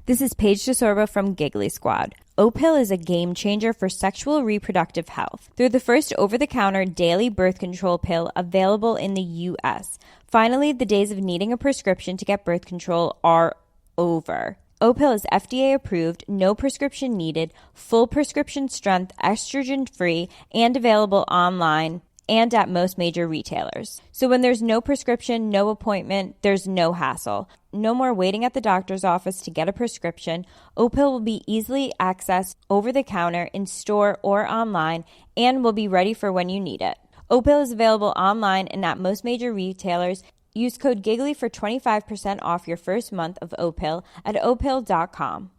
This is Paige DeSorbo from Giggly Squad. Opill is a game changer for sexual reproductive health. They're the first over-the-counter daily birth control pill available in the U.S. Finally, the days of needing a prescription to get birth control are over. Opill is FDA approved, no prescription needed, full prescription strength, estrogen-free, and available online and at most major retailers. So when there's no prescription, no appointment, there's no hassle. No more waiting at the doctor's office to get a prescription. Opill will be easily accessed over the counter, in store, or online, and will be ready for when you need it. Opill is available online and at most major retailers. Use code GIGGLY for 25% off your first month of Opill at opill.com.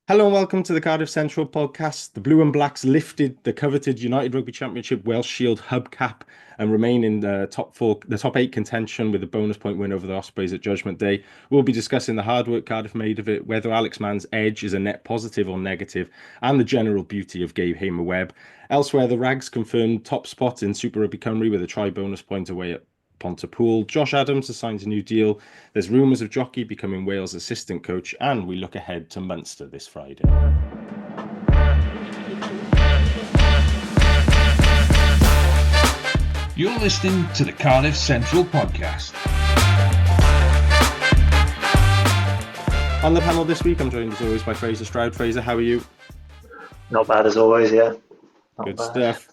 Hello and welcome to the Cardiff Central podcast. The Blue and Blacks lifted the coveted United Rugby Championship Welsh Shield Hwbcap and remain in the top 8 contention with a bonus point win over the Ospreys at Judgement Day. We'll be discussing the hard work Cardiff made of it, whether Alex Mann's edge is a net positive or negative, and the general beauty of Gabe Hamer-Webb. Elsewhere, the Rags confirmed top spot in Super Rugby Cymru with a try bonus point away at Pontypool. Josh Adams has signed a new deal. There's rumours of Jockey becoming Wales' assistant coach, and we look ahead to Munster this Friday. You're listening to the Cardiff Central podcast. On the panel this week, I'm joined as always by Frazier Stroud. Fraser, how are you? Not bad as always, yeah. Good stuff.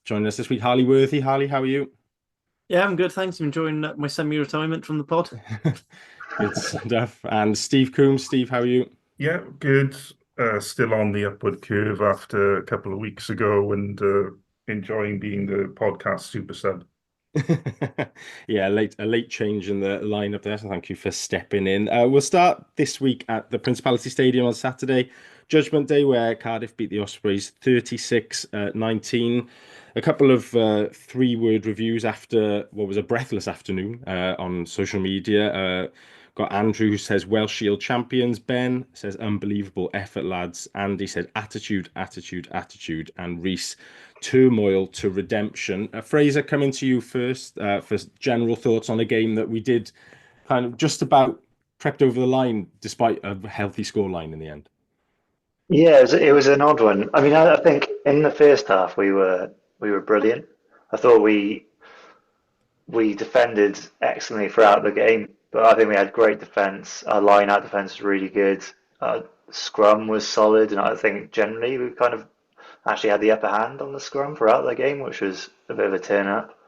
Joining us this week, Harley Worthy. Harley, how are you? Yeah, I'm good, thanks. I'm enjoying my semi-retirement from the pod. Good stuff. And Steve Coombs. Steve, how are you? Yeah, good. Still on the upward curve after a couple of weeks ago and enjoying being the podcast super sub. Yeah, a late change in the lineup there, so thank you for stepping in. We'll start this week at the Principality Stadium on Saturday, Judgement Day, where Cardiff beat the Ospreys 36-19. A couple of three-word reviews after what was a breathless afternoon on social media. Got Andrew, who says Welsh Shield champions. Ben says unbelievable effort, lads. Andy said attitude, attitude, attitude. And Reese, turmoil to redemption. Fraser, coming to you first for general thoughts on a game that we did kind of just about prepped over the line despite a healthy scoreline in the end. Yeah, it was an odd one. I mean, I think in the first half we were brilliant. I thought we defended excellently throughout the game, but I think we had great defence. Our line-out defence was really good. Scrum was solid, and I think generally we kind of actually had the upper hand on the scrum throughout the game, which was a bit of a turn-up.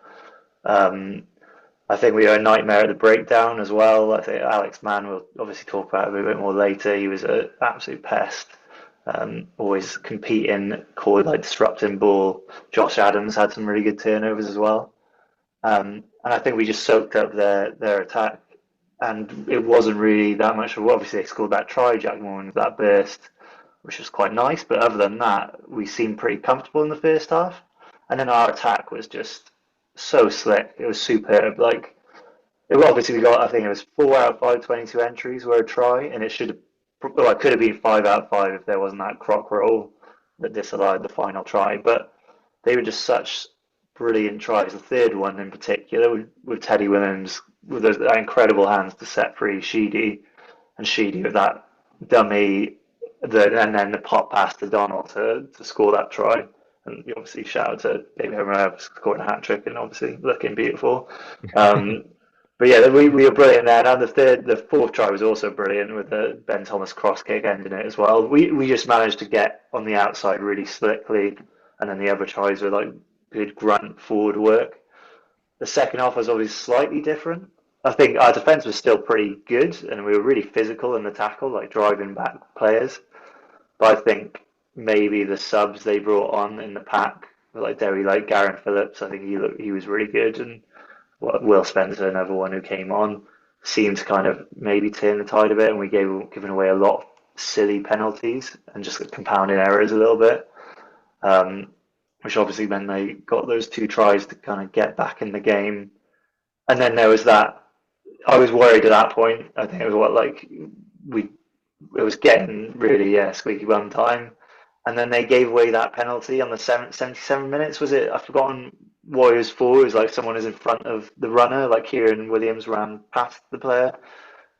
I think we were a nightmare at the breakdown as well. I think Alex Mann, we'll obviously talk about it a bit more later. He was an absolute pest. Always competing, disrupting ball. Josh Adams had some really good turnovers as well. And I think we just soaked up their attack. And it wasn't really that much. Obviously, they scored that try, Jack Moore, that burst, which was quite nice. But other than that, we seemed pretty comfortable in the first half. And then our attack was just so slick. It was superb. Obviously, we got, I think it was 4 out of 5 22 entries were a try, and it could have been 5 out of 5 if there wasn't that croc roll that disallowed the final try. But they were just such brilliant tries. The third one in particular, with Teddy Williams, with those incredible hands to set free Sheedy, and Sheedy with that dummy, and then the pop pass to Donald to score that try. And you obviously shout out to David Homer scoring a hat trick and obviously looking beautiful. But yeah, we were brilliant there. And the fourth try was also brilliant with the Ben Thomas cross kick ending it as well. We just managed to get on the outside really slickly, and then the other tries were like good grunt forward work. The second half was obviously slightly different. I think our defence was still pretty good, and we were really physical in the tackle, like driving back players. But I think maybe the subs they brought on in the pack, like Garen Phillips, I think he was really good, and Will Spencer, another one who came on, seemed to kind of maybe turn the tide a bit, and we given away a lot of silly penalties and just compounding errors a little bit, which obviously meant they got those 2 tries to kind of get back in the game. And then there was that. I was worried at that point. I think it was it was getting really squeaky bum time, and then they gave away that penalty on the 77 minutes. Was it? I've forgotten what it was for. It was like someone is in front of the runner, like Kieran Williams ran past the player,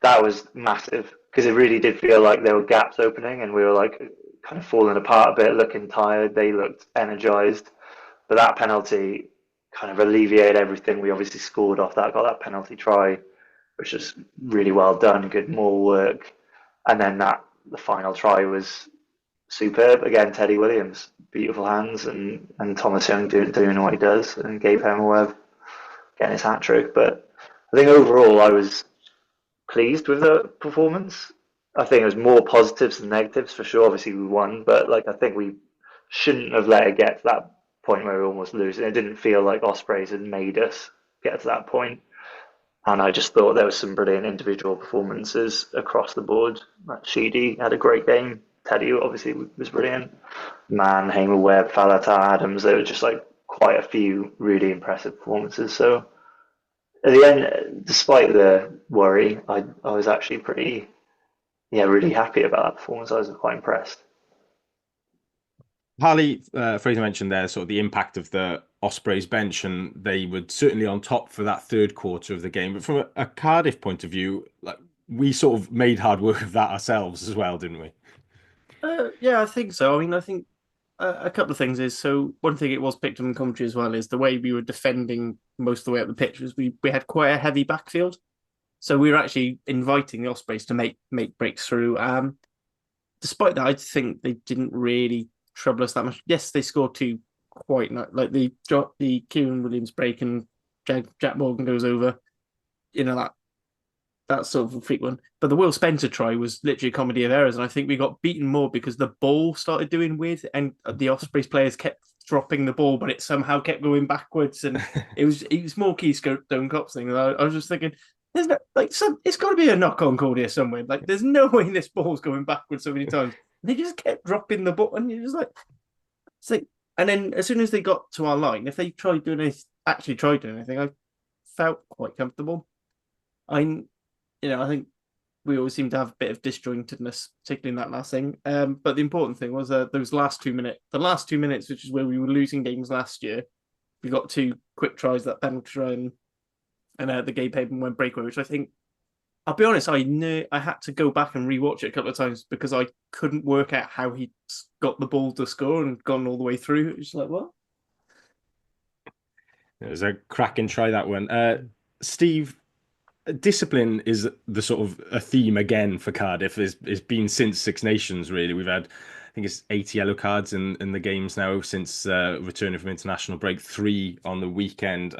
that was massive because it really did feel like there were gaps opening and we were like kind of falling apart a bit, looking tired. They looked energized, but that penalty kind of alleviated everything. We obviously scored off that, got that penalty try, which was really well done, good more work. And then the final try was superb. Again, Teddy Williams, beautiful hands, and Thomas Young doing what he does, and Gabe Hemmerweb getting his hat trick. But I think overall I was pleased with the performance. I think it was more positives than negatives for sure. Obviously we won, but like I think we shouldn't have let it get to that point where we almost lose. It didn't feel like Ospreys had made us get to that point. And I just thought there was some brilliant individual performances across the board. Like Sheedy had a great game. Teddy obviously was brilliant. Man, Hamer Webb, Falata, Adams, there were just like quite a few really impressive performances. So at the end, despite the worry, I was actually pretty, really happy about that performance. I was quite impressed. Harley, Fraser mentioned there sort of the impact of the Ospreys bench, and they were certainly on top for that third quarter of the game. But from a Cardiff point of view, like we sort of made hard work of that ourselves as well, didn't we? Yeah, I think so. I mean, I think a couple of things is, so one thing it was picked up in commentary as well is the way we were defending most of the way up the pitch was we had quite a heavy backfield. So we were actually inviting the Ospreys to make breaks through. Despite that, I think they didn't really trouble us that much. Yes, they scored two quite like the Kieran Williams break and Jack Morgan goes over. You know, that's sort of a freak one. But the Will Spencer try was literally a comedy of errors, and I think we got beaten more because the ball started doing weird, and the Ospreys players kept dropping the ball, but it somehow kept going backwards, and it was more Keystone Cops thing. I was just thinking, there's no, it's got to be a knock-on call here somewhere. Like, there's no way this ball's going backwards so many times. And they just kept dropping the ball, and you're just like, it's like. And then as soon as they got to our line, if they actually tried doing anything, I felt quite comfortable. I think we always seem to have a bit of disjointedness, particularly in that last thing. But the important thing was those last 2 minutes. The last 2 minutes, which is where we were losing games last year, we got two quick tries, that penalty try and the Gabe Haberman breakaway, which I think, I'll be honest, I had to go back and rewatch it a couple of times because I couldn't work out how he got the ball to score and gone all the way through. It was like, what? It was a cracking try, that one. Steve, discipline is the sort of a theme again for Cardiff. It's been since Six Nations, really. We've had, I think it's 8 yellow cards in the games now since returning from international break, 3 on the weekend.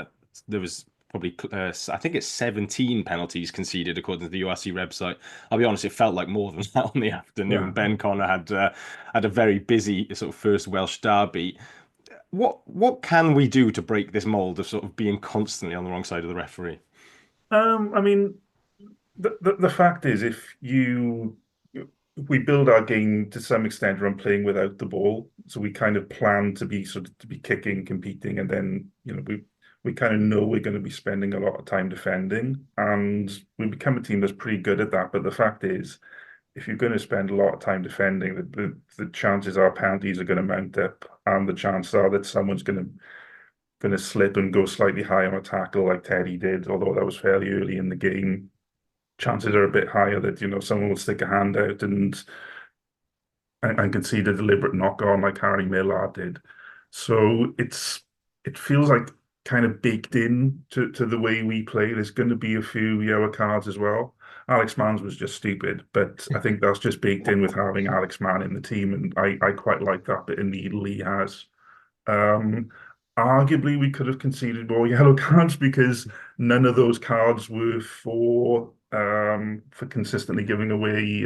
There was probably, I think it's 17 penalties conceded according to the URC website. I'll be honest, it felt like more than that on the afternoon. Yeah. Ben Connor had a very busy sort of first Welsh derby. What can we do to break this mould of sort of being constantly on the wrong side of the referee? I mean, the fact is, we build our game to some extent around playing without the ball, so we kind of plan to be kicking, competing, and then we kind of know we're going to be spending a lot of time defending, and we become a team that's pretty good at that. But the fact is, if you're going to spend a lot of time defending, the chances are penalties are going to mount up, and the chances are that someone's going to slip and go slightly high on a tackle like Teddy did, although that was fairly early in the game. Chances are a bit higher that someone will stick a hand out and concede a deliberate knock on like Harry Millard did. So it feels like kind of baked in to the way we play. There's going to be a few yellow cards as well. Alex Mann's was just stupid, but I think that's just baked in with having Alex Mann in the team, and I quite like that bit of needle he has. Arguably, we could have conceded more yellow cards because none of those cards were for consistently giving away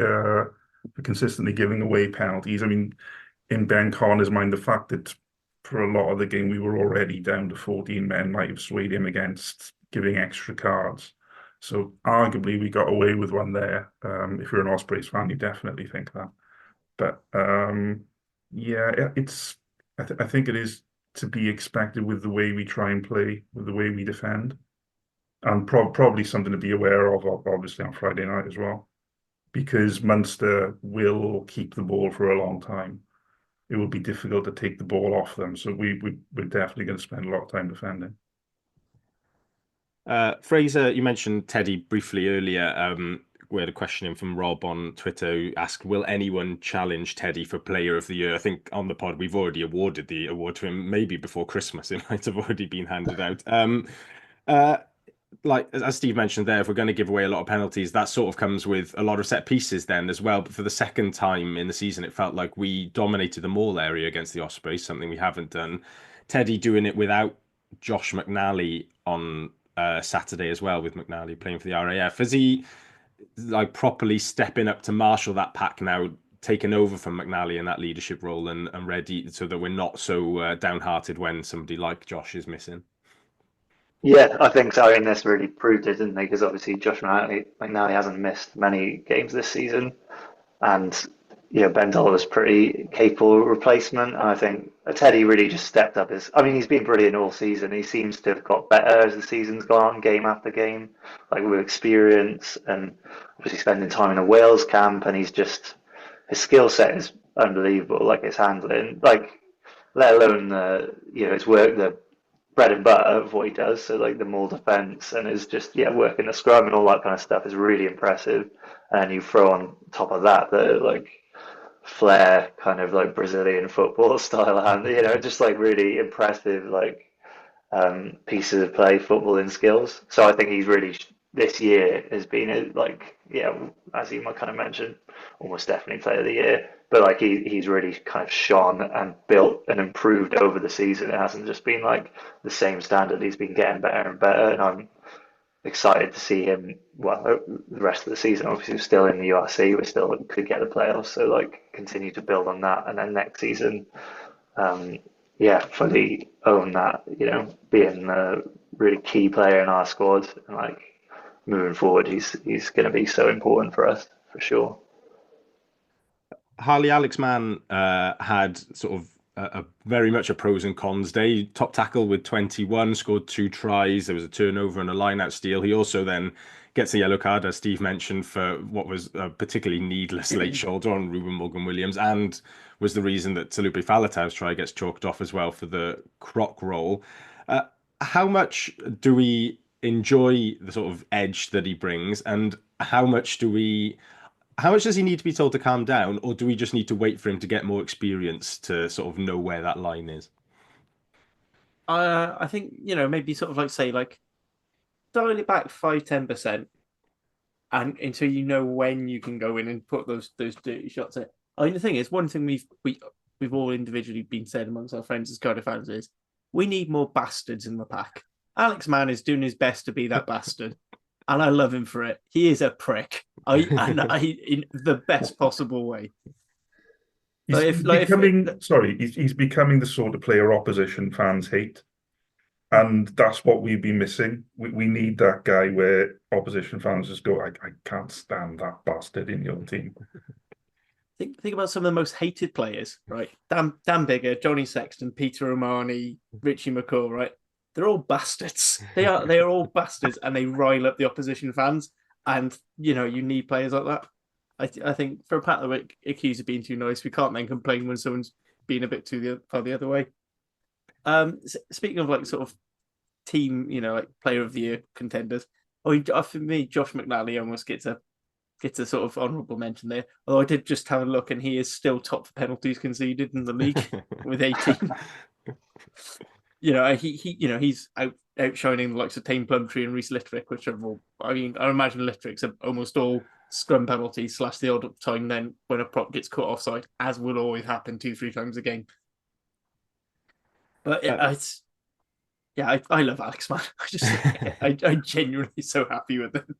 penalties. I mean, in Ben Connor's mind, the fact that for a lot of the game we were already down to 14 men might have swayed him against giving extra cards. So arguably, we got away with one there. If you're an Ospreys fan, you definitely think that. But yeah, I think it is to be expected with the way we try and play, with the way we defend, and probably something to be aware of, obviously, on Friday night as well, because Munster will keep the ball for a long time. It will be difficult to take the ball off them, so we're definitely going to spend a lot of time defending. Fraser, you mentioned Teddy briefly earlier. we had a question in from Rob on Twitter who asked, will anyone challenge Teddy for Player of the Year? I think on the pod we've already awarded the award to him. Maybe before Christmas it might have already been handed out. Like as Steve mentioned there, if we're going to give away a lot of penalties, that sort of comes with a lot of set pieces then as well. But for the second time in the season, it felt like we dominated the maul area against the Ospreys, something we haven't done. Teddy doing it without Josh McNally on Saturday as well, with McNally playing for the RAF. Is he like properly stepping up to marshal that pack now, taken over from McNally in that leadership role and ready so that we're not so downhearted when somebody like Josh is missing? Yeah, I think so. And this really proved it, didn't they? Because obviously Josh McNally hasn't missed many games this season, and Ben Dollar's pretty capable replacement. And I think Teddy really just stepped up his. I mean, he's been brilliant all season. He seems to have got better as the season's gone on, game after game, like with experience and obviously spending time in a Wales camp. And his skill set is unbelievable. Like his handling, like let alone his work, the bread and butter of what he does. So like the maul defense and his just working the scrum and all that kind of stuff is really impressive. And you throw on top of that the like flair kind of like Brazilian football style hand, just like really impressive like pieces of play, footballing skills. So I think he's really this year has been as you might kind of mentioned, almost definitely Player of the Year. But like he's really kind of shone and built and improved over the season. It hasn't just been like the same standard. He's been getting better and better, and I'm excited to see him. Well, the rest of the season, obviously, we're still in the URC. We still could get the playoffs, so like continue to build on that, and then next season, fully own that. Being a really key player in our squad, and like moving forward, he's going to be so important for us for sure. Harley, Alex Mann had sort of a very much a pros and cons day. Top tackle with 21, scored 2 tries. There was a turnover and a line-out steal. He also then gets a yellow card, as Steve mentioned, for what was a particularly needless late shoulder on Ruben Morgan-Williams, and was the reason that Talupe Faletau's try gets chalked off as well for the croc roll. How much do we enjoy the sort of edge that he brings, and how much does he need to be told to calm down, or do we just need to wait for him to get more experience to sort of know where that line is? I think, maybe sort of dial it back 5-10%, and until you know when you can go in and put those dirty shots in. I mean, the thing is, one thing we've all individually been said amongst our friends as Cardiff fans is we need more bastards in the pack. Alex Mann is doing his best to be that bastard. And I love him for it. He is a prick, in the best possible way. He's becoming the sort of player opposition fans hate, and that's what we've been missing. We need that guy where opposition fans just go, I can't stand that bastard in your team. Think about some of the most hated players, right? Dan Bigger, Johnny Sexton, Peter O'Mahony, Richie McCaw, right? They're all bastards. They are all bastards, and they rile up the opposition fans. And you need players like that. I think for a part that we're accused of being too nice, we can't then complain when someone's being a bit too far the other way. Speaking of like sort of team, like Player of the Year contenders. For me, Josh McNally almost gets a sort of honourable mention there. Although I did just have a look, and he is still top for penalties conceded in the league with 18. He's outshining the likes of Tame Plumtree and Reece Littrick, which are all. I imagine Littrick's almost all scrum penalties / the odd time then when a prop gets caught offside, as will always happen 2-3 times a game. But I love Alex Mann. I'm genuinely so happy with him.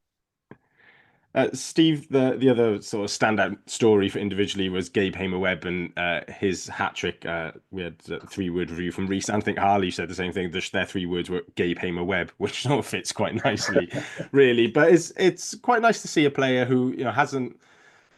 Steve, the other sort of standout story for individually was Gabe Hamer-Webb and his hat-trick. We had a 3-word review from Reese, and I think Harley said the same thing. Their 3 words were Gabe Hamer-Webb, which sort of fits quite nicely, really. But it's quite nice to see a player who hasn't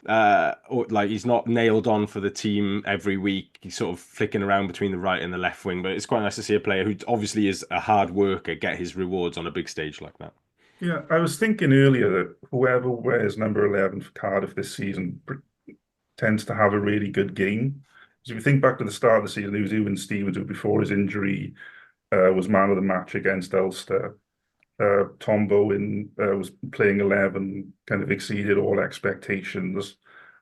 he's not nailed on for the team every week. He's sort of flicking around between the right and the left wing, but it's quite nice to see a player who obviously is a hard worker get his rewards on a big stage like that. Yeah, I was thinking earlier that whoever wears number 11 for Cardiff this season tends to have a really good game. So if you think back to the start of the season, there was Ewan Stevens, who before his injury was man of the match against Ulster. Tom Bowen was playing 11, kind of exceeded all expectations.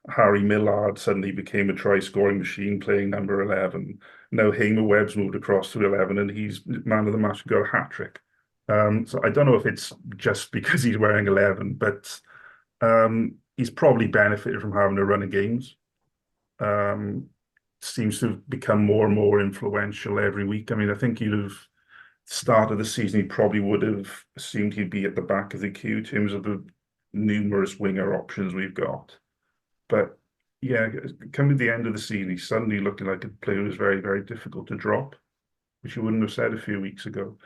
Harry Millard suddenly became a try-scoring machine playing number 11. Now Hamer Webb's moved across to 11 and he's man of the match, got a hat-trick. So I don't know if it's just because he's wearing 11, but he's probably benefited from having a run of games. Seems to have become more and more influential every week. I mean, I think you'd have start of the season, he probably would have assumed he'd be at the back of the queue in terms of the numerous winger options we've got. But yeah, coming to the end of the season, he's suddenly looking like a player who's very, very difficult to drop, which you wouldn't have said a few weeks ago.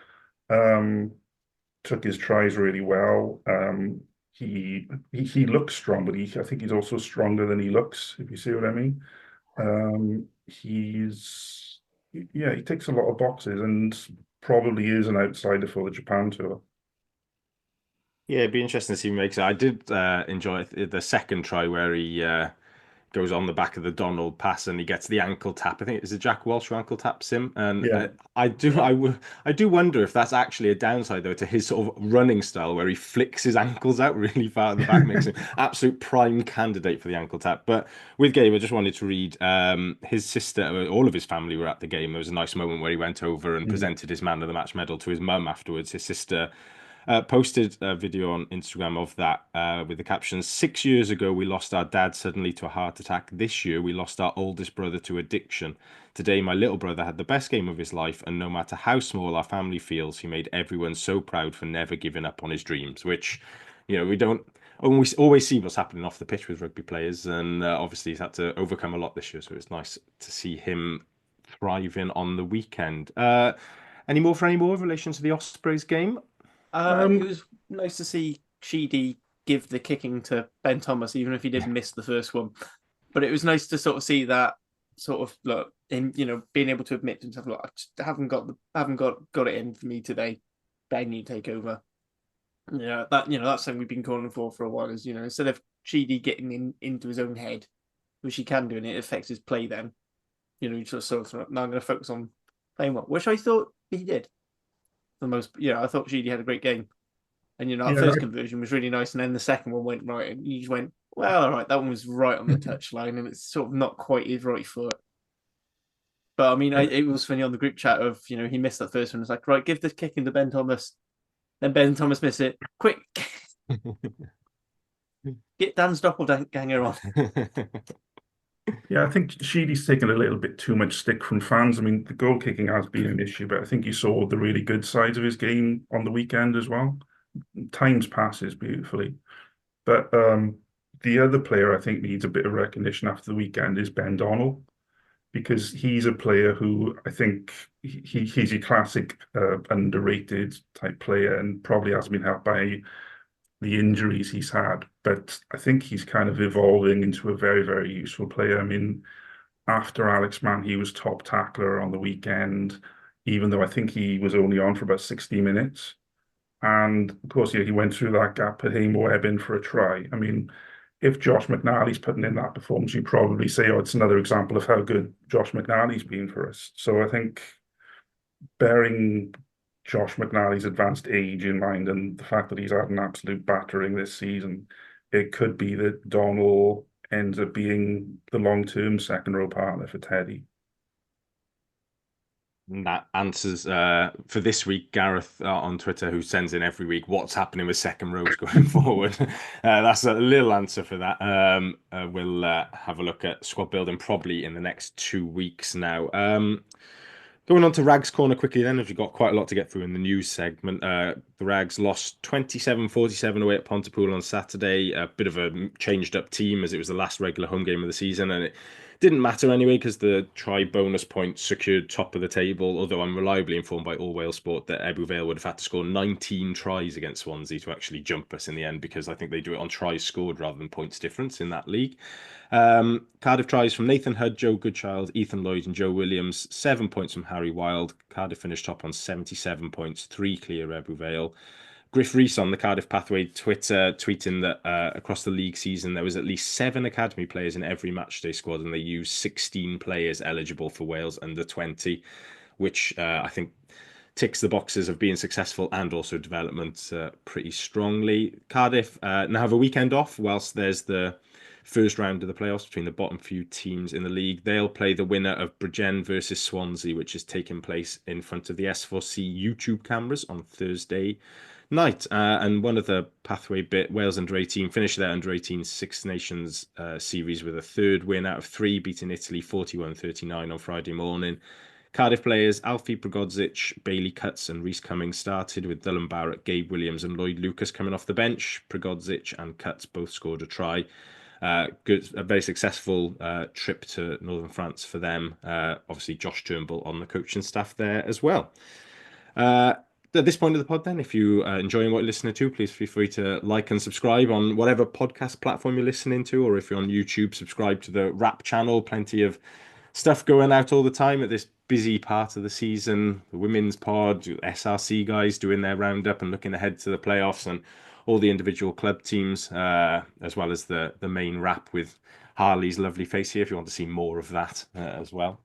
Took his tries really well. He looks strong, but I think he's also stronger than he looks, if you see what I mean. He ticks a lot of boxes and probably is an outsider for the Japan tour. Yeah, it'd be interesting to see him make it. I did enjoy the second try where he goes on the back of the Donald pass and he gets the ankle tap. I think it's a Jack Walsh who ankle taps him, and Yeah. I do wonder if that's actually a downside though to his sort of running style where he flicks his ankles out really far at the back, makes him absolute prime candidate for the ankle tap. But with Gabe, I just wanted to read his sister, all of his family were at the game. There was a nice moment where he went over and presented his man of the match medal to his mum afterwards. His sister posted a video on Instagram of that with the caption, 6 years ago, we lost our dad suddenly to a heart attack. This year, we lost our oldest brother to addiction. Today, my little brother had the best game of his life, and no matter how small our family feels, he made everyone so proud for never giving up on his dreams, which, we don't always see what's happening off the pitch with rugby players, and obviously he's had to overcome a lot this year, so it's nice to see him thriving on the weekend. Any more in relation to the Ospreys game? It was nice to see Sheedy give the kicking to Ben Thomas, even if he did miss the first one. But it was nice to sort of see that sort of look in, being able to admit to himself, look, I just haven't got it in for me today. Ben, you take over. Yeah, that's something we've been calling for a while. Is instead of Sheedy getting into his own head, which he can do, and it affects his play. Then, you sort of now I'm going to focus on playing well, which I thought he did. The most, I thought Sheedy had a great game, and that first conversion was really nice, and then the second one went right, and you just went, well, all right, that one was right on the touchline, and it's sort of not quite his right foot. But I mean, it was funny on the group chat of he missed that first one. It's like, right, give the kick into Ben Thomas, then Ben Thomas missed it, quick, get Dan's doppelganger on. Yeah, I think Sheedy's taken a little bit too much stick from fans. I mean, the goal kicking has been an issue, but I think you saw the really good sides of his game on the weekend as well. Times passes beautifully. But the other player I think needs a bit of recognition after the weekend is Ben Donnell, because he's a player who I think he's a classic underrated type player and probably has been helped by the injuries he's had, but I think he's kind of evolving into a very, very useful player. I mean, after Alex Mann, he was top tackler on the weekend, even though I think he was only on for about 60 minutes. And of course, he went through that gap, put Hamer Webb in for a try. I mean, if Josh McNally's putting in that performance, you'd probably say, oh, it's another example of how good Josh McNally's been for us. So I think bearing Josh McNally's advanced age in mind and the fact that he's had an absolute battering this season, it could be that Donnell ends up being the long-term second row partner for Teddy. And that answers for this week, Gareth on Twitter, who sends in every week what's happening with second rows going forward. That's a little answer for that. We'll have a look at squad building probably in the next 2 weeks now. Going on to Rags Corner quickly then, as we've got quite a lot to get through in the news segment. The Rags lost 27-47 away at Pontypool on Saturday. A bit of a changed up team as it was the last regular home game of the season, and it didn't matter anyway because the try bonus points secured top of the table, although I'm reliably informed by All Wales Sport that Ebbw Vale would have had to score 19 tries against Swansea to actually jump us in the end, because I think they do it on tries scored rather than points difference in that league. Cardiff tries from Nathan Hudd, Joe Goodchild, Ethan Lloyd and Joe Williams, 7 points from Harry Wild. Cardiff finished top on 77 points, 3 clear Ebbw Vale. Griff Rees on the Cardiff Pathway Twitter tweeting that across the league season there was at least 7 academy players in every matchday squad, and they used 16 players eligible for Wales under 20, which I think ticks the boxes of being successful and also development pretty strongly. Cardiff now have a weekend off whilst there's the first round of the playoffs between the bottom few teams in the league. They'll play the winner of Bridgend versus Swansea, which is taking place in front of the S4C YouTube cameras on Thursday night. And one of the pathway bit, Wales under-18 finished their under-18 Six Nations series with a third win out of 3, beating Italy 41-39 on Friday morning. Cardiff players Alfie Prigodzic, Bailey Cutts and Reece Cummings started, with Dylan Barrett, Gabe Williams and Lloyd Lucas coming off the bench. Prigodzic and Cutts both scored a try. A very successful trip to Northern France for them. Obviously, Josh Turnbull on the coaching staff there as well. At this point of the pod, then, if you are enjoying what you're listening to, please feel free to like and subscribe on whatever podcast platform you're listening to, or if you're on YouTube, subscribe to the Rap channel. Plenty of stuff going out all the time at this busy part of the season. The women's pod, SRC guys doing their roundup and looking ahead to the playoffs, and all the individual club teams, as well as the main Rap with Harley's lovely face here, if you want to see more of that as well.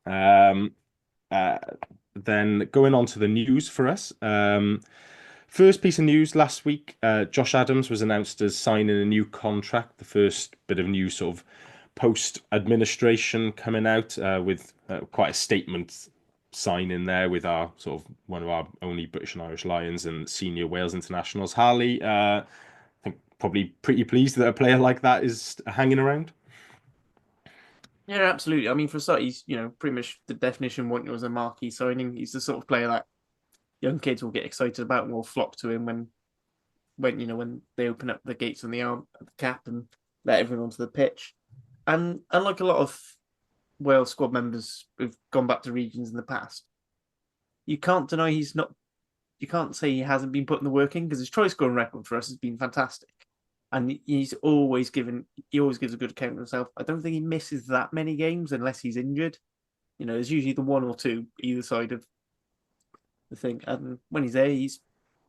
Then going on to the news for us. First piece of news last week, Josh Adams was announced as signing a new contract, the first bit of new sort of post-administration coming out with quite a statement sign in there with our sort of one of our only British and Irish Lions and senior Wales internationals. Harley, I think probably pretty pleased that a player like that is hanging around. Yeah, absolutely. I mean, for a start, he's pretty much the definition of what was a marquee signing. He's the sort of player that young kids will get excited about and will flock to him when they open up the gates on the cap and let everyone onto the pitch. And unlike a lot of Wales squad members who've gone back to regions in the past, you can't deny you can't say he hasn't been putting the work in, because his try scoring record for us has been fantastic. And he always gives a good account of himself. I don't think he misses that many games unless he's injured. There's usually the one or two either side of the thing. And when he's there, he's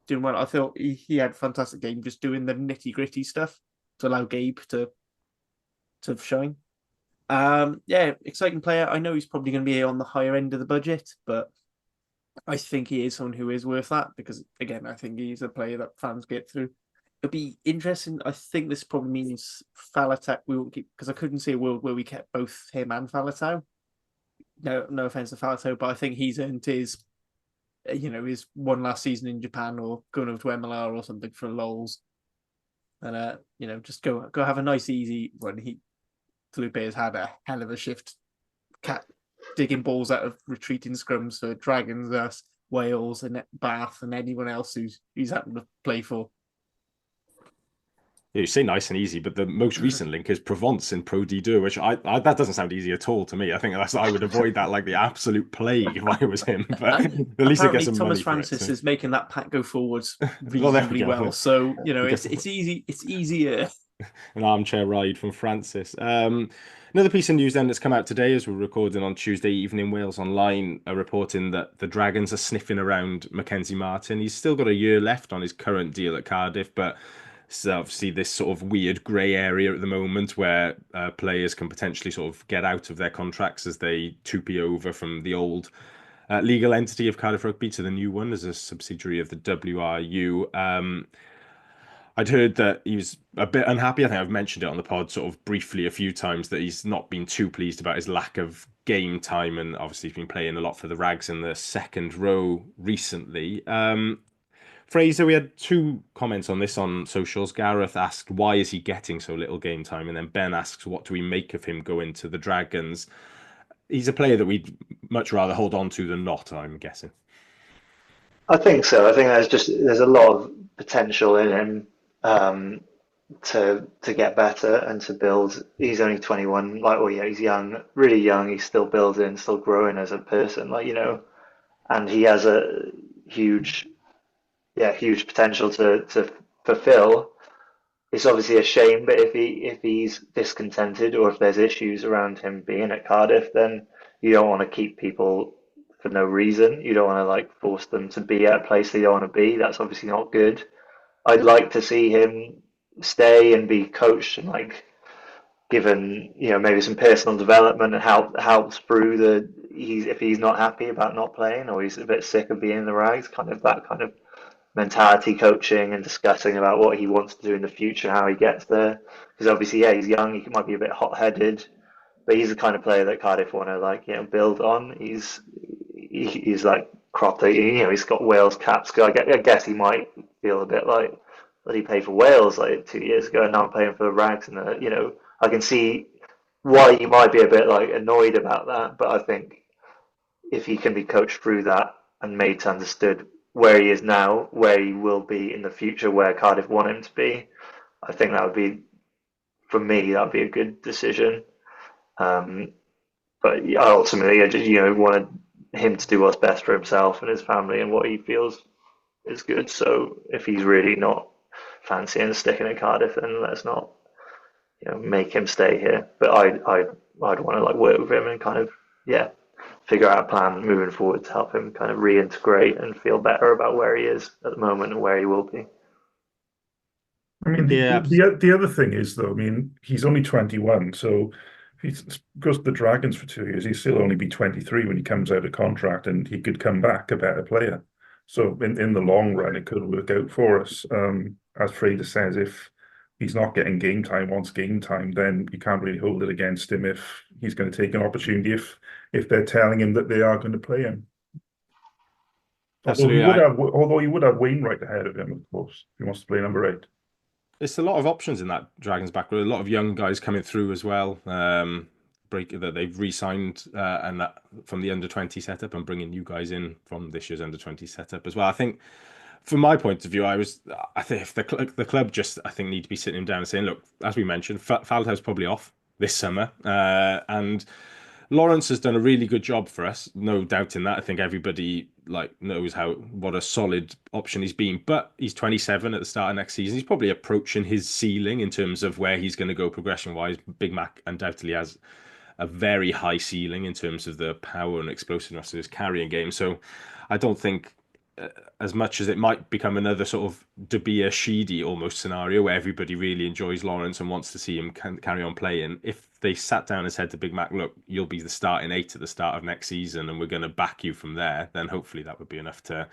doing well. I thought he had a fantastic game just doing the nitty-gritty stuff to allow Gabe to shine. Exciting player. I know he's probably going to be on the higher end of the budget, but I think he is someone who is worth that, because again, I think he's a player that fans get through. It'll be interesting. I think this probably means Faletau we won't keep, because I couldn't see a world where we kept both him and Faletau. No offense to Faletau, but I think he's earned his one last season in Japan, or going over to MLR or something for lols, and just go have a nice easy run. Felipe has had a hell of a shift, digging balls out of retreating scrums for Dragons, us, Wales, and Bath, and anyone else who's happened to play for. Yeah, you say nice and easy, but the most recent link is Provence in Pro D2, which I that doesn't sound easy at all to me. I think I would avoid that like the absolute plague if I was him. But at least I get some Thomas money Francis for it, is making that pack go forwards Well, there we reasonably go. well. So it's easy. It's easier. An armchair ride from Francis. Another piece of news then that's come out today, as we're recording on Tuesday evening, Wales Online are reporting that the Dragons are sniffing around Mackenzie Martin. He's still got a year left on his current deal at Cardiff, but it's obviously this sort of weird grey area at the moment where players can potentially sort of get out of their contracts as they 2P over from the old legal entity of Cardiff Rugby to the new one as a subsidiary of the WRU. I'd heard that he was a bit unhappy. I think I've mentioned it on the pod sort of briefly a few times, that he's not been too pleased about his lack of game time, and obviously he's been playing a lot for the Rags in the second row recently. Fraser, we had two comments on this on socials. Gareth asked, why is he getting so little game time? And then Ben asks, what do we make of him going to the Dragons? He's a player that we'd much rather hold on to than not, I'm guessing. I think so. I think there's a lot of potential in him to get better and to build. He's only 21. He's young, really young. He's still building, still growing as a person. And he has a huge potential to fulfill. It's obviously a shame, but if he's discontented, or if there's issues around him being at Cardiff, then you don't want to keep people for no reason. You don't want to force them to be at a place they don't want to be. That's obviously not good. I'd like to see him stay and be coached and given maybe some personal development and helps through if he's not happy about not playing or he's a bit sick of being in the rags, kind of that kind of mentality coaching and discussing about what he wants to do in the future, how he gets there. Because obviously, yeah, he's young, he might be a bit hot-headed, but he's the kind of player that Cardiff want to build on. He's like cropped, he's got Wales caps. I guess he might feel a bit like that he played for Wales like 2 years ago, and now I'm playing for the Rags, and I can see why he might be a bit like annoyed about that. But I think if he can be coached through that and made to understood where he is now, where he will be in the future, where Cardiff want him to be, I think that would be, for me, that would be a good decision. But ultimately, I just wanted him to do what's best for himself and his family and what he feels is good. So if he's really not fancying sticking at Cardiff, then let's not make him stay here. But I'd want to work with him and kind of figure out a plan moving forward to help him kind of reintegrate and feel better about where he is at the moment and where he will be. I mean, the other thing is, though, I mean, he's only 21, so if he goes to the Dragons for 2 years, he'll still only be 23 when he comes out of contract, and he could come back a better player. So in the long run, it could work out for us. As Frazier says, if he's not getting game time, wants game time, then you can't really hold it against him if he's going to take an opportunity if they're telling him that they are going to play him. Absolutely. Although he would have Wainwright ahead of him, of course, if he wants to play number 8. It's a lot of options in that Dragons back row. A lot of young guys coming through as well. That they've re-signed and that from the under-20 setup and bringing new guys in from this year's under-20 setup as well. I think, from my point of view, I think if the club just need to be sitting him down and saying, look, as we mentioned, Faldhouse probably off this summer, and Lawrence has done a really good job for us, no doubt in that. I think everybody knows what a solid option he's been, but he's 27 at the start of next season. He's probably approaching his ceiling in terms of where he's going to go progression-wise. Big Mac undoubtedly has a very high ceiling in terms of the power and explosiveness of his carrying game. So I don't think, as much as it might become another sort of De Beer Sheedy almost scenario where everybody really enjoys Lawrence and wants to see him carry on playing, if they sat down and said to Big Mac, look, you'll be the starting 8 at the start of next season and we're going to back you from there, then hopefully that would be enough to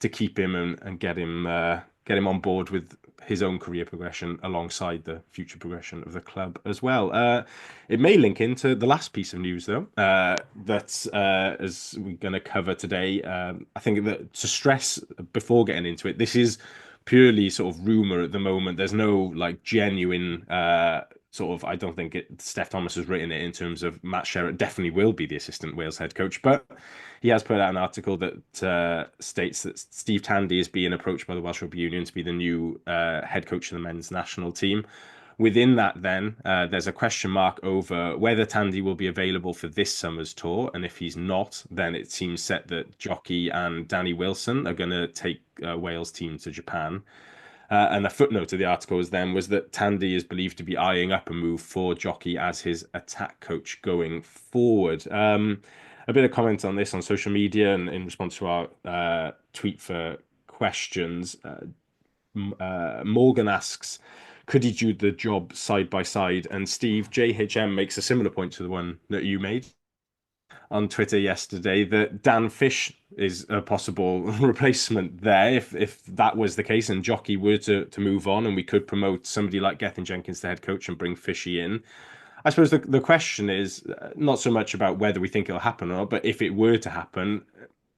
keep him and get him on board with his own career progression alongside the future progression of the club as well. It may link into the last piece of news, though, that as we're going to cover today. I think that to stress before getting into it, this is purely sort of rumor at the moment. There's no genuine I don't think Steph Thomas has written it in terms of Matt Sherratt definitely will be the assistant Wales head coach, but he has put out an article that states that Steve Tandy is being approached by the Welsh Rugby Union to be the new head coach of the men's national team. Within that, then, there's a question mark over whether Tandy will be available for this summer's tour, and if he's not, then it seems set that Jockey and Danny Wilson are going to take Wales team to Japan. And a footnote of the article was that Tandy is believed to be eyeing up a move for Jockey as his attack coach going forward. A bit of comment on this on social media and in response to our tweet for questions. Morgan asks, could he do the job side by side? And Steve, JHM makes a similar point to the one that you made on Twitter yesterday, that Dan Fish is a possible replacement there if that was the case and Jockey were to move on and we could promote somebody like Gethin Jenkins to head coach and bring Fishy in. I suppose the question is not so much about whether we think it'll happen or not, but if it were to happen,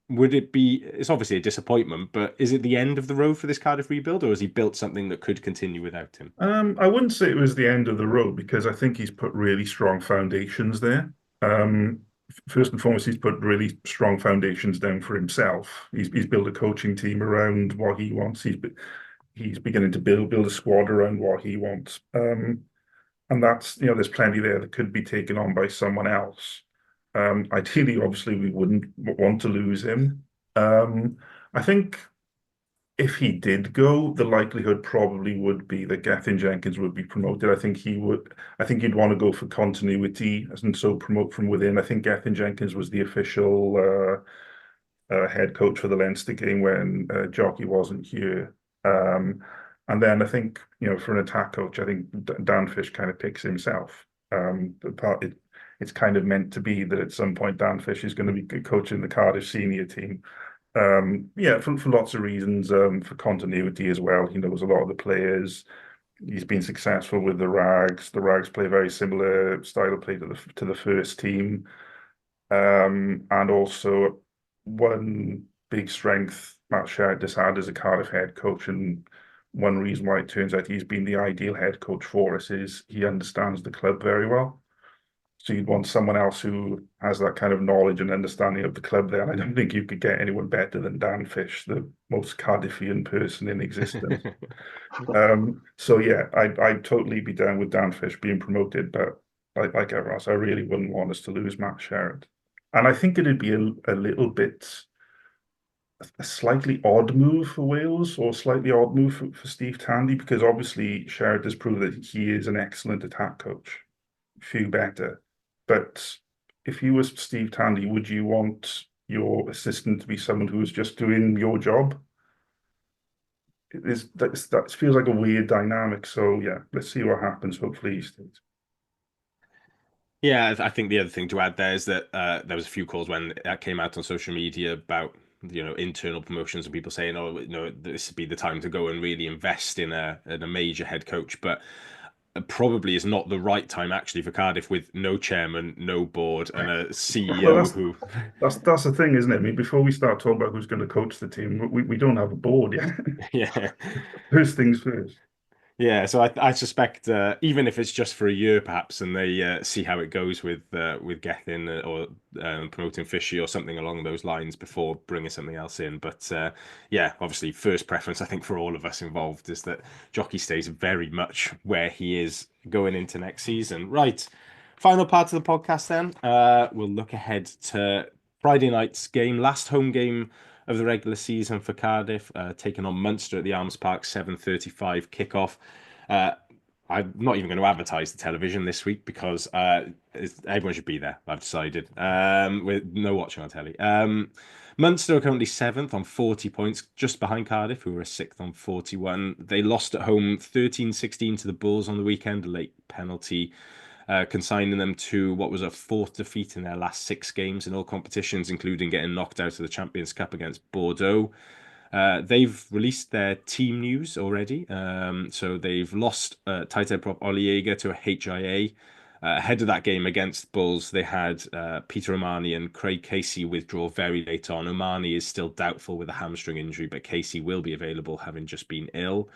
would it be, it's obviously a disappointment, but is it the end of the road for this Cardiff rebuild, or has he built something that could continue without him? I wouldn't say it was the end of the road, because I think he's put really strong foundations there. First and foremost, he's put really strong foundations down for himself. He's built a coaching team around what he wants. He's beginning to build a squad around what he wants. And that's, there's plenty there that could be taken on by someone else. Ideally, obviously, we wouldn't want to lose him. I think if he did go, the likelihood probably would be that Gethin Jenkins would be promoted. I think he'd want to go for continuity and so promote from within. I think Gethin Jenkins was the official head coach for the Leinster game when Jockey wasn't here. And then I think, for an attack coach, I think Dan Fish kind of picks himself. It's kind of meant to be that at some point Dan Fish is going to be coaching the Cardiff senior team. Yeah, for lots of reasons, for continuity as well. He knows a lot of the players. He's been successful with the Rags. The Rags play a very similar style of play to the first team. And also one big strength Matt Sherratt has had as a Cardiff head coach, and one reason why it turns out he's been the ideal head coach for us is he understands the club very well. So you'd want someone else who has that kind of knowledge and understanding of the club there. And I don't think you could get anyone better than Dan Fish, the most Cardiffian person in existence. So yeah, I'd totally be down with Dan Fish being promoted, but like everyone else, I really wouldn't want us to lose Matt Sherratt. And I think it'd be a little bit a slightly odd move for Wales, or slightly odd move for Steve Tandy, because obviously Sherratt has proved that he is an excellent attack coach, few better. But if you were Steve Tandy, would you want your assistant to be someone who is just doing your job? That feels like a weird dynamic. So yeah, let's see what happens. Hopefully he stays. Yeah, I think the other thing to add there is that there was a few calls when that came out on social media about internal promotions and people saying, oh, this would be the time to go and really invest in a major head coach, but probably is not the right time actually for Cardiff, with no chairman, no board, and a CEO that's the thing, isn't it? I mean, before we start talking about who's going to coach the team, we don't have a board yet. Yeah. First things first. Yeah, so I suspect even if it's just for a year, perhaps, and they see how it goes with Gethin or promoting Fishy or something along those lines before bringing something else in. But yeah, obviously, first preference I think for all of us involved is that Jockey stays very much where he is going into next season. Right, final part of the podcast then. We'll look ahead to Friday night's game, last home game of the regular season for Cardiff, taking on Munster at the Arms Park, 7:35 kickoff. I'm not even going to advertise the television this week because everyone should be there, I've decided, with no watching on telly. Munster are currently 7th on 40 points, just behind Cardiff, who are 6th on 41. They lost at home 13-16 to the Bulls on the weekend, a late penalty, consigning them to what was a 4th defeat in their last 6 games in all competitions, including getting knocked out of the Champions Cup against Bordeaux. They've released their team news already. So they've lost tight end prop Ollie Jaeger to a HIA. Ahead of that game against Bulls, they had Peter Omani and Craig Casey withdraw very late on. Omani is still doubtful with a hamstring injury, but Casey will be available, having just been ill.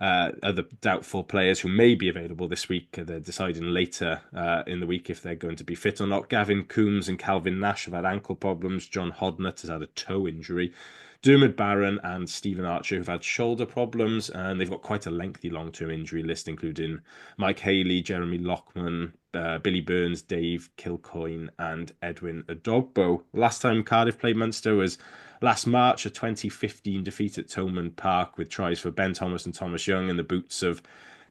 Other doubtful players who may be available this week, they're deciding later in the week if they're going to be fit or not. Gavin Coombs and Calvin Nash have had ankle problems. John Hodnett has had a toe injury. Dermot Barron and Stephen Archer have had shoulder problems, and they've got quite a lengthy long-term injury list, including Mike Haley, Jeremy Lockman, Billy Burns, Dave Kilcoyne, and Edwin Adogbo. Last time Cardiff played Munster was last March, a 2015 defeat at Thomond Park with tries for Ben Thomas and Thomas Young and the boots of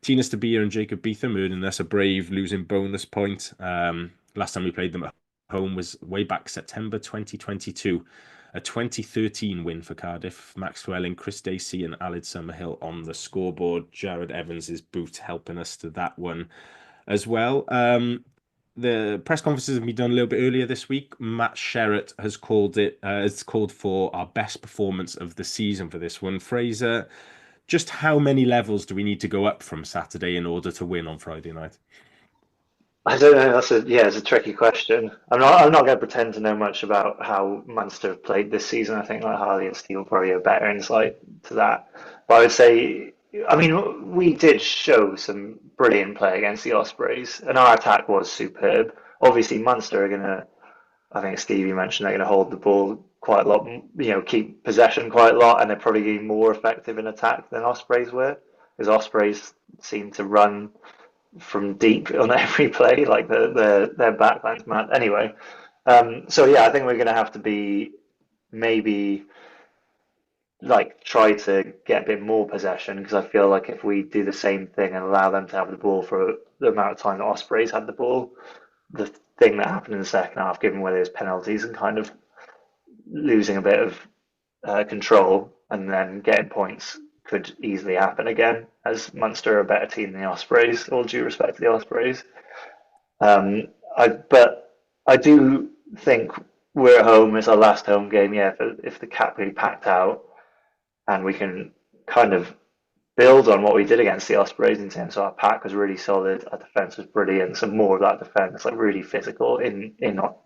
Tina Stabia and Jacob Beetham, earning us a brave losing bonus point. Last time we played them at home was way back September 2022. A 2013 win for Cardiff. Max Welling, Chris Dacey and Alid Summerhill on the scoreboard. Jared Evans' boot helping us to that one as well. The press conferences have been done a little bit earlier this week. Matt Sherratt has called for our best performance of the season for this one. Fraser, just how many levels do we need to go up from Saturday in order to win on Friday night? I don't know. It's a tricky question. I'm not going to pretend to know much about how Munster have played this season. I think like Harley and Steve will probably have better insight to that. But I would say, I mean, we did show some brilliant play against the Ospreys, and our attack was superb. Obviously, Munster are going to, I think Stevie mentioned they're going to hold the ball quite a lot, keep possession quite a lot, and they're probably getting more effective in attack than Ospreys were, because Ospreys seem to run from deep on every play, like their backline's mad. Anyway, so yeah, I think we're going to have to be maybe like try to get a bit more possession, because I feel like if we do the same thing and allow them to have the ball for the amount of time that Ospreys had the ball, the thing that happened in the second half, given where there's penalties and kind of losing a bit of control and then getting points, could easily happen again, as Munster are a better team than the Ospreys, all due respect to the Ospreys. But I do think we're at home. It's our last home game. Yeah, if the cap really packed out and we can kind of build on what we did against the Ospreys in terms of our pack was really solid, our defence was brilliant, some more of that defence, like really physical in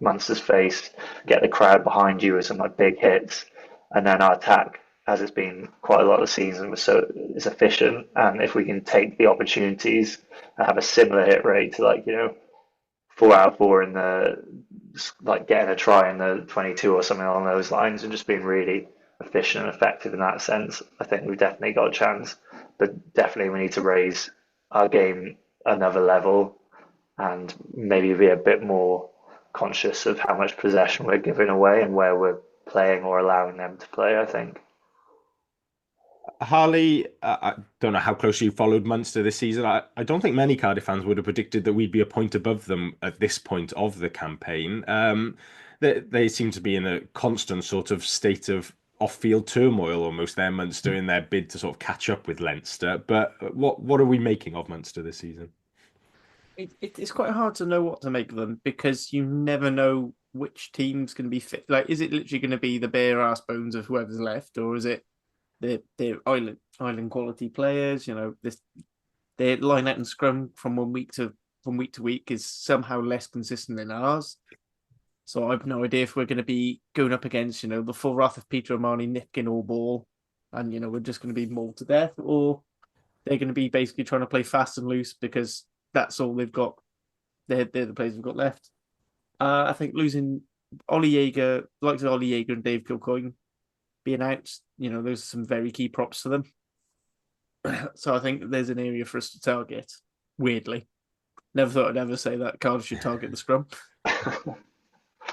Munster's face, get the crowd behind you with some like big hits, and then our attack, as it's been quite a lot of the season, is efficient, and if we can take the opportunities and have a similar hit rate to 4 out of 4 in the getting a try in the 22 or something along those lines, and just being really efficient and effective in that sense, I think we've definitely got a chance. But definitely we need to raise our game another level and maybe be a bit more conscious of how much possession we're giving away and where we're playing or allowing them to play, I think. Harley, I don't know how closely you followed Munster this season. I don't think many Cardiff fans would have predicted that we'd be a point above them at this point of the campaign. They seem to be in a constant sort of state of off-field turmoil almost there, Munster, in their bid to sort of catch up with Leinster. But what are we making of Munster this season? It's quite hard to know what to make of them because you never know which team's going to be fit. Like, is it literally going to be the bare ass bones of whoever's left, or is it the island quality players? Their line out and scrum from week to week is somehow less consistent than ours. So I've no idea if we're going to be going up against, the full wrath of Peter O'Mahony, nipkin all ball, and, we're just going to be mauled to death, or they're going to be basically trying to play fast and loose because that's all they've got. They're the players we've got left. I think losing Ollie Jaeger, likes of Ollie Jaeger and Dave Kilcoyne being out, those are some very key props to them. So I think there's an area for us to target, weirdly. Never thought I'd ever say that Cardiff should target the scrum.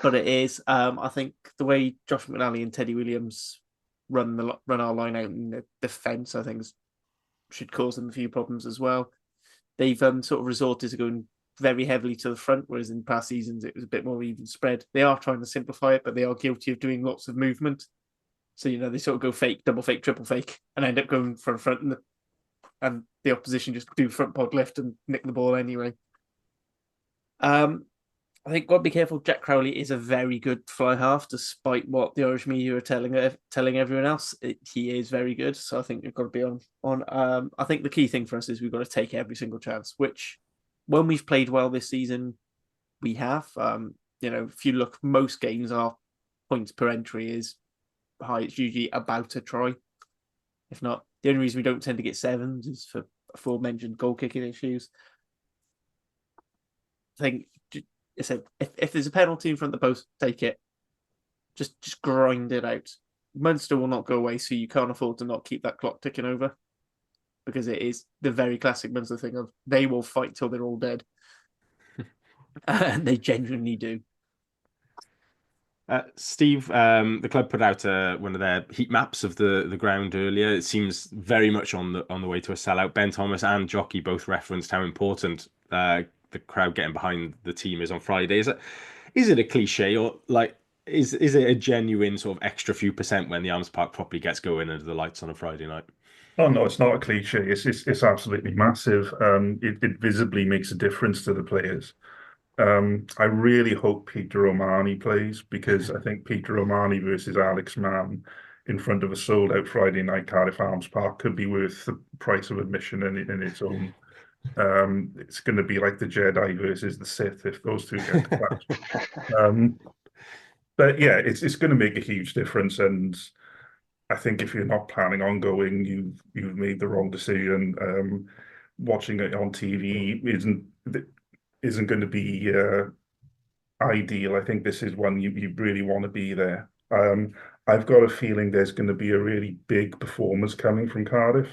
But it is. I think the way Josh McNally and Teddy Williams run our line out in the defence, I think should cause them a few problems as well. They've sort of resorted to going very heavily to the front, whereas in past seasons it was a bit more even spread. They are trying to simplify it, but they are guilty of doing lots of movement. So, they sort of go fake, double fake, triple fake, and end up going front, and the opposition just do front pod left and nick the ball anyway. I think got to be careful. Jack Crowley is a very good fly half, despite what the Irish media are telling everyone else. He is very good, so I think we've got to be on. I think the key thing for us is we've got to take every single chance. Which, when we've played well this season, we have. If you look, most games our points per entry is high. It's usually about a try. If not, the only reason we don't tend to get sevens is for aforementioned goal kicking issues. I think. I said, if there's a penalty in front of the post, take it. Just grind it out. Munster will not go away, so you can't afford to not keep that clock ticking over. Because it is the very classic Munster thing of they will fight till they're all dead. And they genuinely do. Steve, the club put out one of their heat maps of the ground earlier. It seems very much on the way to a sellout. Ben Thomas and Jockey both referenced how important the crowd getting behind the team is on Friday. Is it a cliche, or is it a genuine sort of extra few percent when the Arms Park properly gets going under the lights on a Friday night? Oh no, it's not a cliche. It's absolutely massive. It visibly makes a difference to the players. I really hope Peter O'Mahony plays, because I think Peter O'Mahony versus Alex Mann in front of a sold-out Friday night Cardiff Arms Park could be worth the price of admission in its own. It's going to be like the Jedi versus the Sith if those two get clashed. But yeah, it's going to make a huge difference, and I think if you're not planning on going, you've made the wrong decision. Watching it on TV isn't going to be ideal. I think this is one you really want to be there. I've got a feeling there's going to be a really big performance coming from Cardiff,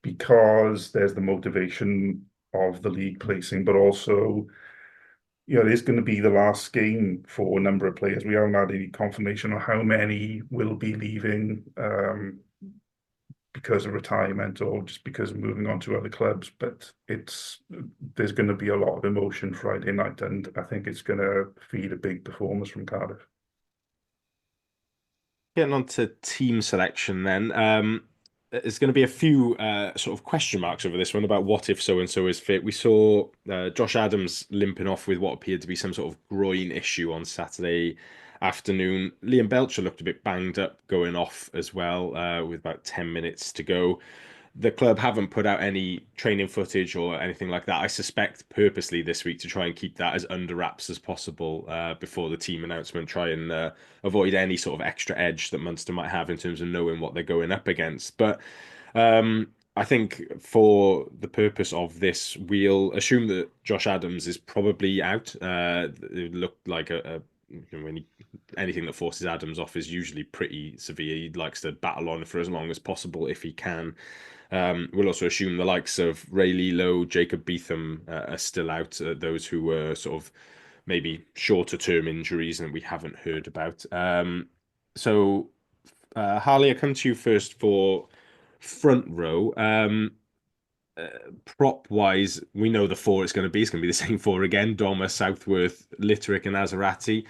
because there's the motivation of the league placing, but also, it's going to be the last game for a number of players. We haven't had any confirmation on how many will be leaving because of retirement or just because of moving on to other clubs. But there's going to be a lot of emotion Friday night, and I think it's going to feed a big performance from Cardiff. Getting on to team selection then. there's going to be a few sort of question marks over this one about what if so and so is fit. We saw Josh Adams limping off with what appeared to be some sort of groin issue on Saturday afternoon. Liam Belcher looked a bit banged up going off as well, with about 10 minutes to go. The club haven't put out any training footage or anything like that. I suspect purposely this week to try and keep that as under wraps as possible before the team announcement, try and avoid any sort of extra edge that Munster might have in terms of knowing what they're going up against. But I think for the purpose of this, we'll assume that Josh Adams is probably out. It looked like anything that forces Adams off is usually pretty severe. He likes to battle on for as long as possible if he can. We'll also assume the likes of Ray Lilo, Jacob Beetham are still out, those who were sort of maybe shorter term injuries and we haven't heard about. So, Harley, I come to you first for front row. Prop wise, we know the four it's going to be. It's going to be the same four again: Doma, Southworth, Litterick, and Azarati.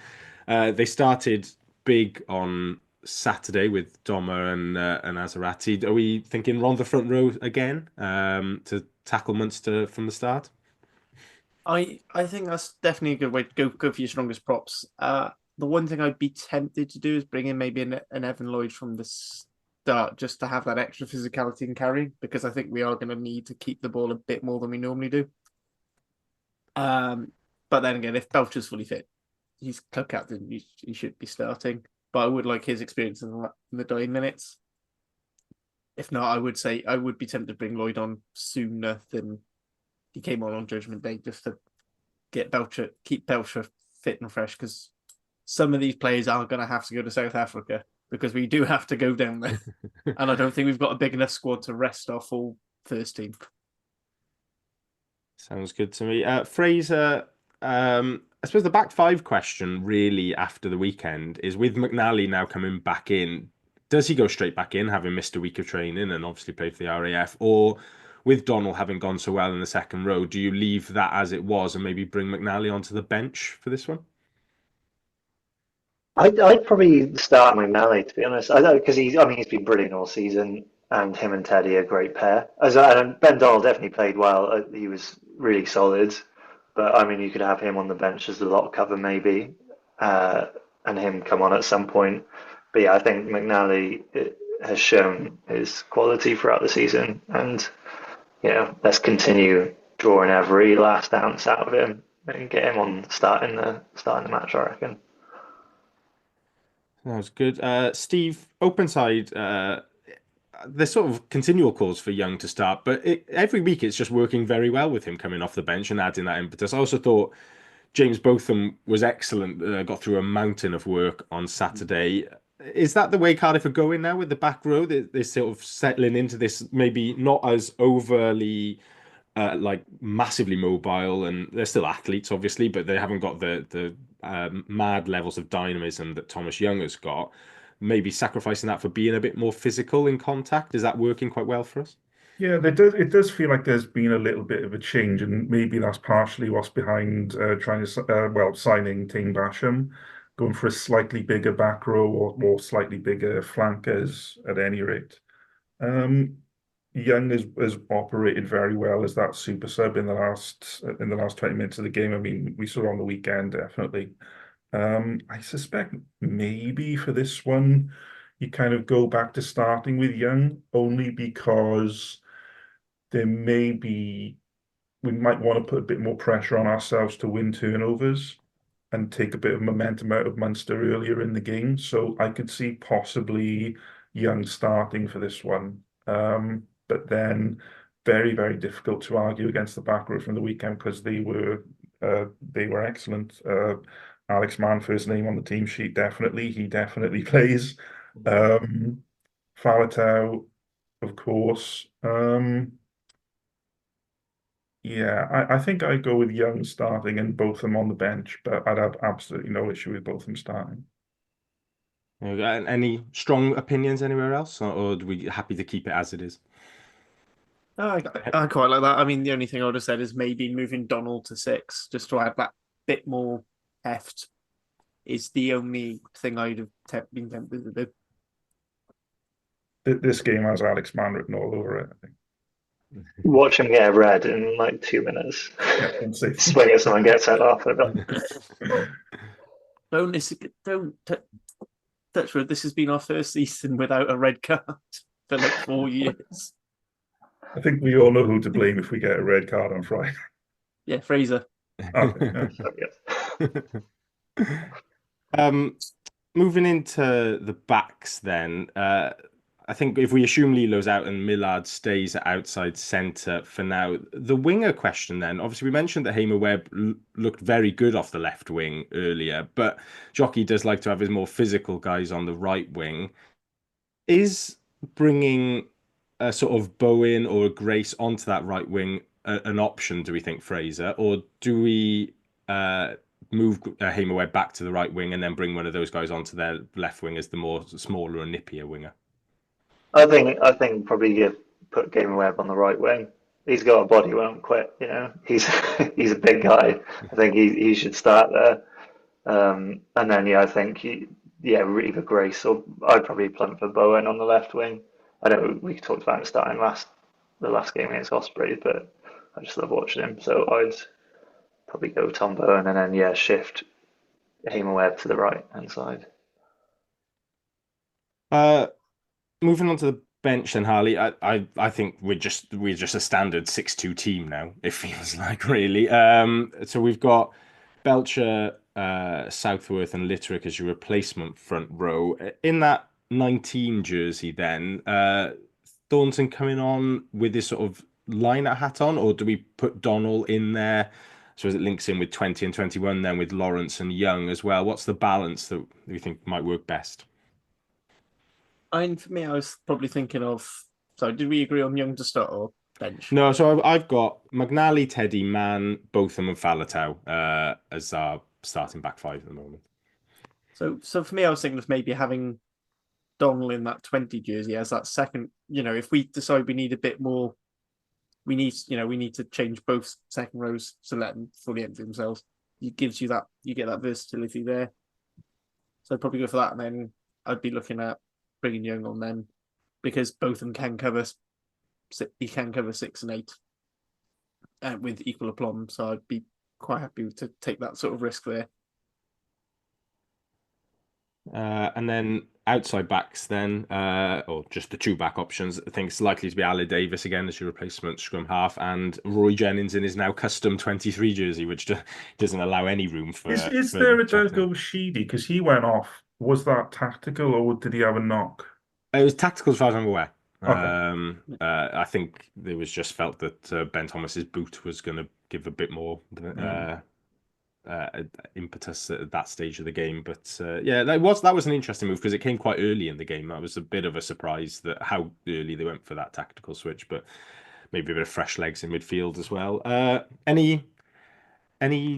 They started big on Saturday with Doma and Azarati. Are we thinking Ron the front row again to tackle Munster from the start? I think that's definitely a good way to go for your strongest props. The one thing I'd be tempted to do is bring in maybe an Evan Lloyd from the start, just to have that extra physicality and carrying, because I think we are going to need to keep the ball a bit more than we normally do. But then again, if Belcher's fully fit, he's club captain, he should be starting. But I would like his experience in the dying minutes. If not, I would say I would be tempted to bring Lloyd on sooner than he came on Judgement Day, just to keep Belcher fit and fresh, because some of these players are going to have to go to South Africa, because we do have to go down there. And I don't think we've got a big enough squad to rest our full first team. Sounds good to me. Fraser, I suppose the back five question really after the weekend is, with McNally now coming back in, does he go straight back in, having missed a week of training and obviously played for the RAF? Or with Donald having gone so well in the second row, do you leave that as it was and maybe bring McNally onto the bench for this one? I'd probably start McNally, to be honest. I know, because he's been brilliant all season, and him and Teddy are a great pair. And Ben Donald definitely played well. He was really solid, but I mean, you could have him on the bench as the lock cover maybe, and him come on at some point. But yeah, I think McNally has shown his quality throughout the season, and let's continue drawing every last ounce out of him and get him on starting the match, I reckon. That was good. Steve, open side, there's sort of continual calls for Young to start, but every week it's just working very well with him coming off the bench and adding that impetus. I also thought James Botham was excellent, got through a mountain of work on Saturday. Is that the way Cardiff are going now with the back row? They're sort of settling into this, maybe not as overly like massively mobile, and they're still athletes, obviously, but they haven't got the mad levels of dynamism that Thomas Young has got. Maybe sacrificing that for being a bit more physical in contact. Is that working quite well for us? Yeah, it does feel like there's been a little bit of a change, and maybe that's partially what's behind signing Tane Basham, going for a slightly bigger back row or slightly bigger flankers at any rate. Young has operated very well as that super sub in the last 20 minutes of the game. I mean, we saw on the weekend, definitely. I suspect maybe for this one, you kind of go back to starting with Young, only because we might want to put a bit more pressure on ourselves to win turnovers and take a bit of momentum out of Munster earlier in the game. So I could see possibly Young starting for this one. But then very, very difficult to argue against the back row from the weekend, because they were excellent. Alex Mann, first name on the team sheet, he definitely plays. Faletau, of course. Yeah, I think I'd go with Young starting and Botham on the bench, but I'd have absolutely no issue with Botham starting. Any strong opinions anywhere else, or are we happy to keep it as it is? I quite like that. I mean, the only thing I would have said is maybe moving Donald to 6, just to add that bit more heft, is the only thing I'd have been tempted to do. This game has Alex Mann written all over it, I think. Watch him get a red in like 2 minutes. Yeah, and see. Swing at someone, get sent off. Don't Touchwood. This has been our first season without a red card for like 4 years. I think we all know who to blame if we get a red card on Friday. Yeah, Fraser. Okay, Moving into the backs then, I think if we assume Lilo's out and Millard stays at outside centre for now, the winger question then, obviously we mentioned that Hamer Webb looked very good off the left wing earlier, but Jockey does like to have his more physical guys on the right wing. Is bringing a sort of Bowen or a Grace onto that right wing an option, do we think, Fraser? Or do we move Hamer Webb back to the right wing and then bring one of those guys onto their left wing as the more smaller and nippier winger? I think probably you put Gamer Webb on the right wing. He's got a body, won't quit. You know, he's he's a big guy. I think he should start there. And then I think either Grace or I'd probably plump for Bowen on the left wing. I know we talked about him starting the last game against Ospreys, but I just love watching him. So I'd probably go Tom Bowen and then shift Hamer Webb to the right hand side. Moving on to the bench then, Harley, I think we're just a standard 6-2 team now, it feels like, really. So we've got Belcher, Southworth and Litterick as your replacement front row. In that 19 jersey then, Thornton coming on with this sort of liner hat on, or do we put Donnell in there so as it links in with 20 and 21 then with Lawrence and Young as well? What's the balance that we think might work best? For me, I was probably thinking of. So, did we agree on Young to start or bench? No, so I've got McNally, Teddy, Mann, Botham, and Faletau as our starting back five at the moment. So for me, I was thinking of maybe having Donnell in that 20 jersey as that second. If we decide we need a bit more, we need to change both second rows to let them fully empty themselves. It gives you that, you get that versatility there. So I'd probably go for that, and then I'd be looking at bringing Young on then, because both of them can cover. He can cover 6 and 8 with equal aplomb. So I'd be quite happy to take that sort of risk there. And then outside backs then, or just the two back options, I think it's likely to be Ali Davis again as your replacement scrum half, and Roy Jennings in his now custom 23 jersey, which doesn't allow any room for... Is there a Glasgow Sheedy? Because he went off. Was that tactical or did he have a knock? It was tactical as far as I'm aware. Okay. I think it was just felt that Ben Thomas's boot was going to give a bit more impetus at that stage of the game. But that was an interesting move because it came quite early in the game. That was a bit of a surprise that how early they went for that tactical switch, but maybe a bit of fresh legs in midfield as well. Any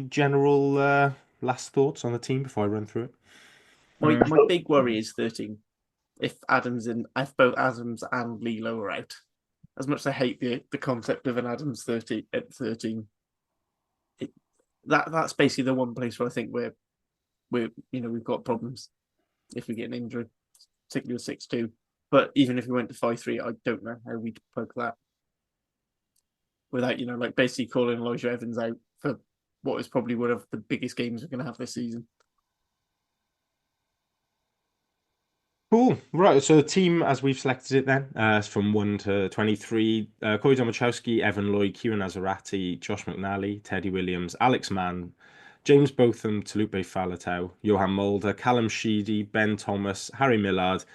general last thoughts on the team before I run through it? My big worry is 13. If both Adams and Lilo are out, as much as I hate the concept of an Adams 13 at 13, that's basically the one place where I think we've got problems if we get an injury, particularly with 6-2. But even if we went to 5-3, I don't know how we'd poke that without basically calling Elijah Evans out for what is probably one of the biggest games we're going to have this season. Cool. Right. So the team, as we've selected it then, is from 1 to 23. Corey Domachowski, Evan Lloyd, Kieran Azarati, Josh McNally, Teddy Williams, Alex Mann, James Botham, Talupe Faletau, Johan Mulder, Callum Sheedy, Ben Thomas, Harry Millard,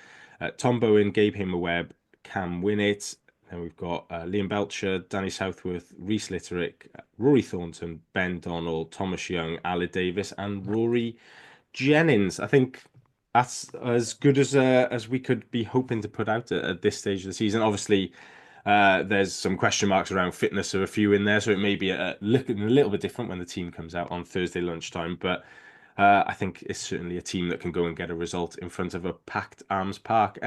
Tom Bowen, Gabe Hamer-Webb, Cam Winnett. Then we've got Liam Belcher, Danny Southworth, Rhys Litterick, Rory Thornton, Ben Donald, Thomas Young, Aled Davis, and Rory Jennings. I think that's as good as we could be hoping to put out at this stage of the season. Obviously, there's some question marks around fitness of a few in there, so it may be looking a little bit different when the team comes out on Thursday lunchtime. But I think it's certainly a team that can go and get a result in front of a packed Arms Park.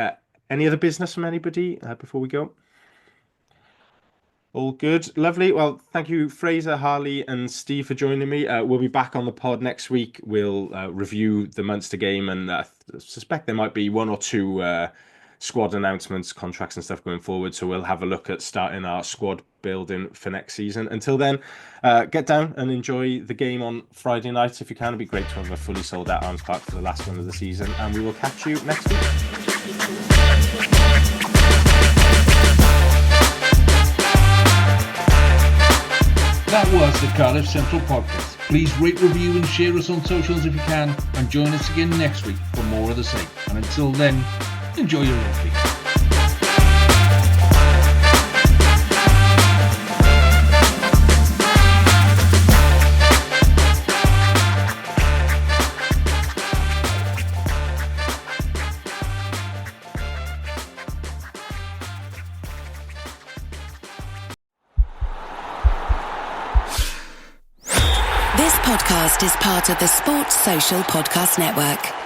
Any other business from anybody before we go? All good. Lovely. Well, thank you, Fraser, Harley and Steve for joining me. We'll be back on the pod next week. We'll review the Munster game, and I suspect there might be one or two squad announcements, contracts and stuff going forward. So we'll have a look at starting our squad building for next season. Until then, get down and enjoy the game on Friday night if you can. It'd be great to have a fully sold out Arms Park for the last one of the season, and we will catch you next week. That was the Cardiff Central Podcast. Please rate, review and share us on socials if you can, and join us again next week for more of the same. And until then, enjoy your rugby. This podcast is part of the Sports Social Podcast Network.